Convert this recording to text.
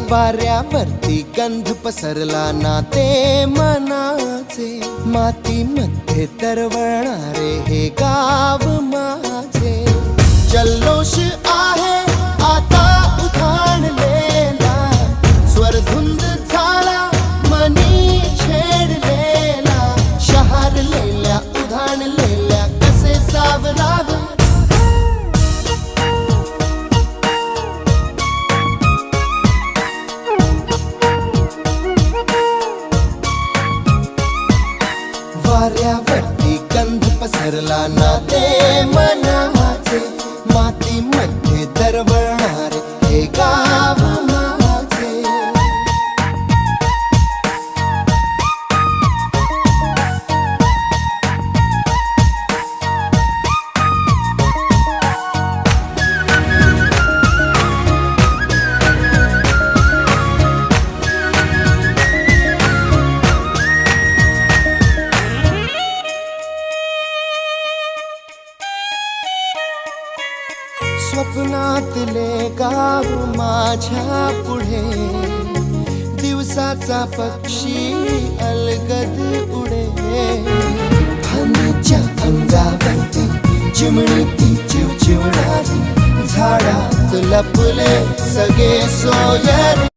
वाऱ्यावरती गंध पसरला ना ते मनाचे, मातीमध्ये तरवळणारे हे गाव माझे. जल्लोष आहे आता उधाणलेला, स्वरधुंद झाला मनी छेडलेला. शहारलेल्या उधाणलेल्या कसे सावरावे, वाऱ्यावरती गंध पसरला ना ते मनाचे, मातीमध्ये दरवळणारे हे गाव माझे. स्वप्नातले गाव माझ्या पुढे, दिवसाचा पक्षी अलगद उडे. फांदीच्या अंगावरती चिमणी ती चिवचिवणारी, झाडात लपले सगळे सोयरे.